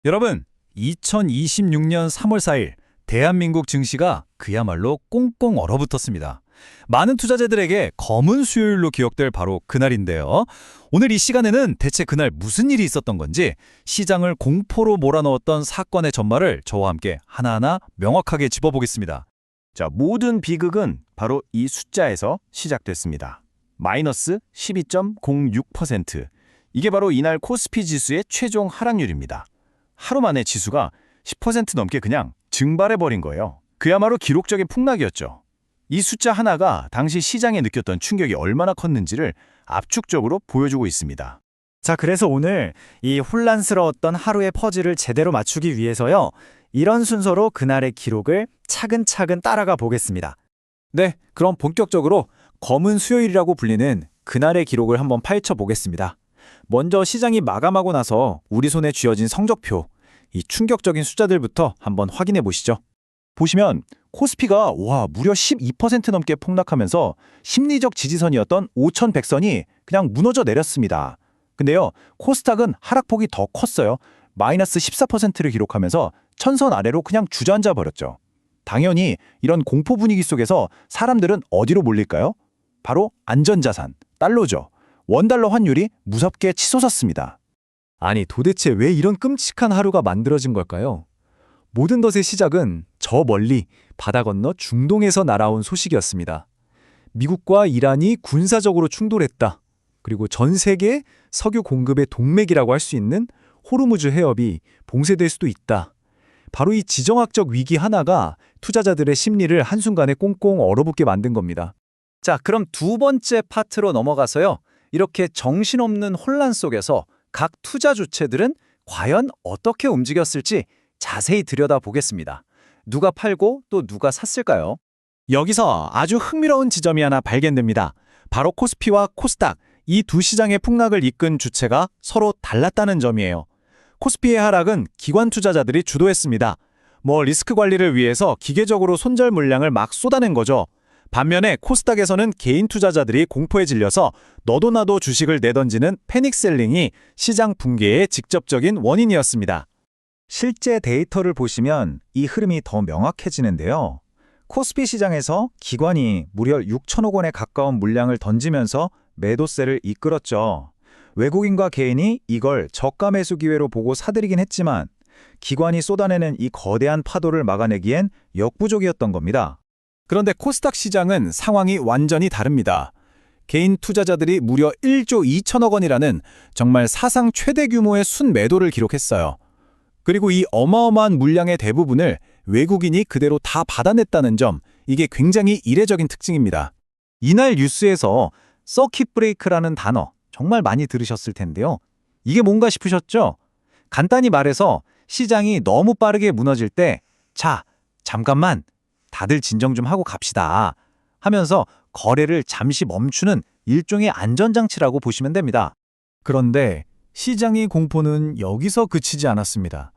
여러분, 2026년 3월 4일 대한민국 증시가 그야말로 꽁꽁 얼어붙었습니다. 많은 투자자들에게 검은 수요일로 기억될 바로 그날인데요. 오늘 이 시간에는 대체 그날 무슨 일이 있었던 건지 시장을 공포로 몰아넣었던 사건의 전말을 저와 함께 하나하나 명확하게 짚어보겠습니다. 자, 모든 비극은 바로 이 숫자에서 시작됐습니다. 마이너스 12.06%. 이게 바로 이날 코스피 지수의 최종 하락률입니다. 하루 만에 지수가 10% 넘게 그냥 증발해버린 거예요. 그야말로 기록적인 폭락이었죠. 이 숫자 하나가 당시 시장에 느꼈던 충격이 얼마나 컸는지를 압축적으로 보여주고 있습니다. 자, 그래서 오늘 이 혼란스러웠던 하루의 퍼즐을 제대로 맞추기 위해서요. 이런 순서로 그날의 기록을 차근차근 따라가 보겠습니다. 네, 그럼 본격적으로 검은 수요일이라고 불리는 그날의 기록을 한번 파헤쳐 보겠습니다. 먼저 시장이 마감하고 나서 우리 손에 쥐어진 성적표, 이 충격적인 숫자들부터 한번 확인해 보시죠. 보시면 코스피가 무려 12% 넘게 폭락하면서 심리적 지지선이었던 5,100선이 그냥 무너져 내렸습니다. 근데요, 코스닥은 하락폭이 더 컸어요. 마이너스 14%를 기록하면서 1,000선 아래로 그냥 주저앉아 버렸죠. 당연히 이런 공포 분위기 속에서 사람들은 어디로 몰릴까요? 바로 안전자산, 달러죠. 원달러 환율이 무섭게 치솟았습니다. 아니, 도대체 왜 이런 끔찍한 하루가 만들어진 걸까요? 모든 것의 시작은 저 멀리 바다 건너 중동에서 날아온 소식이었습니다. 미국과 이란이 군사적으로 충돌했다. 그리고 전 세계 석유 공급의 동맥이라고 할 수 있는 호르무즈 해협이 봉쇄될 수도 있다. 바로 이 지정학적 위기 하나가 투자자들의 심리를 한순간에 꽁꽁 얼어붙게 만든 겁니다. 자, 그럼 두 번째 파트로 넘어가서요. 이렇게 정신없는 혼란 속에서 각 투자 주체들은 과연 어떻게 움직였을지 자세히 들여다보겠습니다. 누가 팔고 또 누가 샀을까요? 여기서 아주 흥미로운 지점이 하나 발견됩니다. 바로 코스피와 코스닥, 이 두 시장의 폭락을 이끈 주체가 서로 달랐다는 점이에요. 코스피의 하락은 기관 투자자들이 주도했습니다. 리스크 관리를 위해서 기계적으로 손절 물량을 막 쏟아낸 거죠. 반면에 코스닥에서는 개인 투자자들이 공포에 질려서 너도 나도 주식을 내던지는 패닉셀링이 시장 붕괴의 직접적인 원인이었습니다. 실제 데이터를 보시면 이 흐름이 더 명확해지는데요. 코스피 시장에서 기관이 무려 6천억 원에 가까운 물량을 던지면서 매도세를 이끌었죠. 외국인과 개인이 이걸 저가 매수 기회로 보고 사들이긴 했지만 기관이 쏟아내는 이 거대한 파도를 막아내기엔 역부족이었던 겁니다. 그런데 코스닥 시장은 상황이 완전히 다릅니다. 개인 투자자들이 무려 1조 2천억 원이라는 정말 사상 최대 규모의 순매도를 기록했어요. 그리고 이 어마어마한 물량의 대부분을 외국인이 그대로 다 받아냈다는 점, 이게 굉장히 이례적인 특징입니다. 이날 뉴스에서 서킷 브레이크라는 단어 정말 많이 들으셨을 텐데요. 이게 뭔가 싶으셨죠? 간단히 말해서 시장이 너무 빠르게 무너질 때 자, 잠깐만 다들 진정 좀 하고 갑시다 하면서 거래를 잠시 멈추는 일종의 안전장치라고 보시면 됩니다. 그런데 시장의 공포는 여기서 그치지 않았습니다.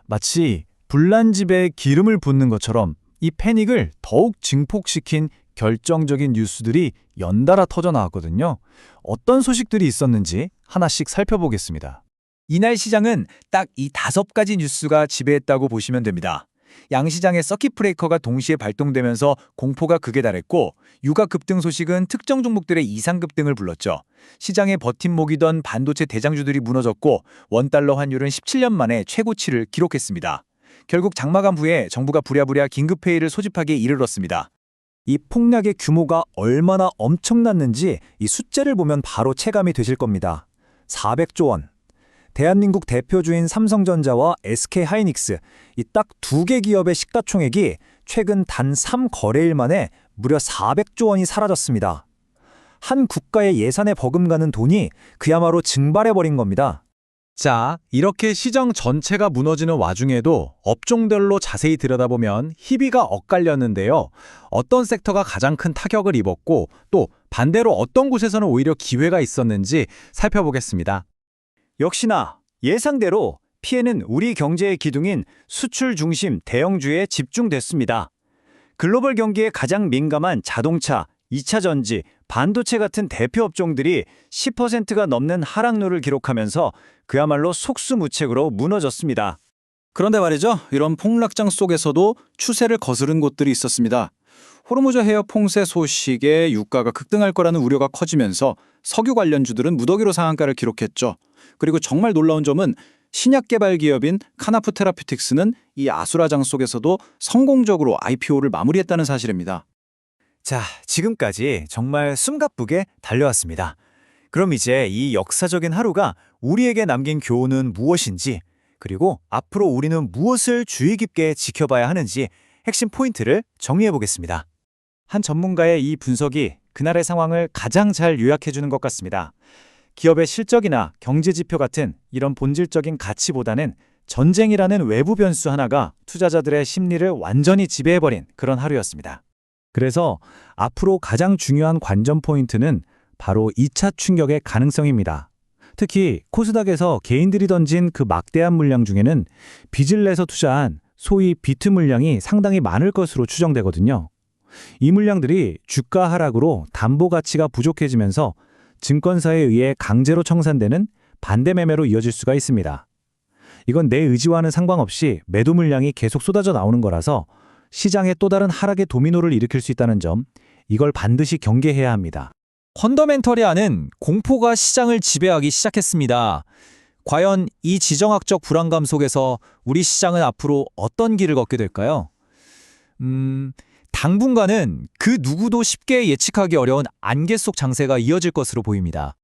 마치 불난 집에 기름을 붓는 것처럼 이 패닉을 더욱 증폭시킨 결정적인 뉴스들이 연달아 터져 나왔거든요. 어떤 소식들이 있었는지 하나씩 살펴보겠습니다. 이날 시장은 딱 이 5가지 뉴스가 지배했다고 보시면 됩니다. 양시장의 서킷 브레이커가 동시에 발동되면서 공포가 극에 달했고, 유가 급등 소식은 특정 종목들의 이상 급등을 불렀죠. 시장의 버팀목이던 반도체 대장주들이 무너졌고, 원달러 환율은 17년 만에 최고치를 기록했습니다. 결국 장마감 후에 정부가 부랴부랴 긴급회의를 소집하기에 이르렀습니다. 이 폭락의 규모가 얼마나 엄청났는지 이 숫자를 보면 바로 체감이 되실 겁니다. 400조 원. 대한민국 대표주인 삼성전자와 SK하이닉스, 이 딱 2개 기업의 시가총액이 최근 단 3거래일 만에 무려 400조 원이 사라졌습니다. 한 국가의 예산에 버금가는 돈이 그야말로 증발해버린 겁니다. 자, 이렇게 시장 전체가 무너지는 와중에도 업종별로 자세히 들여다보면 희비가 엇갈렸는데요. 어떤 섹터가 가장 큰 타격을 입었고 또 반대로 어떤 곳에서는 오히려 기회가 있었는지 살펴보겠습니다. 역시나 예상대로 피해는 우리 경제의 기둥인 수출 중심 대형주에 집중됐습니다. 글로벌 경기에 가장 민감한 자동차, 2차 전지, 반도체 같은 대표 업종들이 10%가 넘는 하락률을 기록하면서 그야말로 속수무책으로 무너졌습니다. 그런데 말이죠. 이런 폭락장 속에서도 추세를 거스른 곳들이 있었습니다. 호르무즈 해협 봉쇄 소식에 유가가 급등할 거라는 우려가 커지면서 석유 관련주들은 무더기로 상한가를 기록했죠. 그리고 정말 놀라운 점은 신약 개발 기업인 카나프 테라퓨틱스는 이 아수라장 속에서도 성공적으로 IPO를 마무리했다는 사실입니다. 자, 지금까지 정말 숨가쁘게 달려왔습니다. 그럼 이제 이 역사적인 하루가 우리에게 남긴 교훈은 무엇인지, 그리고 앞으로 우리는 무엇을 주의 깊게 지켜봐야 하는지 핵심 포인트를 정리해 보겠습니다. 한 전문가의 이 분석이 그날의 상황을 가장 잘 요약해 주는 것 같습니다. 기업의 실적이나 경제 지표 같은 이런 본질적인 가치보다는 전쟁이라는 외부 변수 하나가 투자자들의 심리를 완전히 지배해버린 그런 하루였습니다. 그래서 앞으로 가장 중요한 관전 포인트는 바로 2차 충격의 가능성입니다. 특히 코스닥에서 개인들이 던진 그 막대한 물량 중에는 빚을 내서 투자한 소위 비트 물량이 상당히 많을 것으로 추정되거든요. 이 물량들이 주가 하락으로 담보 가치가 부족해지면서 증권사에 의해 강제로 청산되는 반대 매매로 이어질 수가 있습니다. 이건 내 의지와는 상관없이 매도 물량이 계속 쏟아져 나오는 거라서 시장에 또 다른 하락의 도미노를 일으킬 수 있다는 점, 이걸 반드시 경계해야 합니다. 펀더멘털이 공포가 시장을 지배하기 시작했습니다. 과연 이 지정학적 불안감 속에서 우리 시장은 앞으로 어떤 길을 걷게 될까요? 당분간은 그 누구도 쉽게 예측하기 어려운 안개 속 장세가 이어질 것으로 보입니다.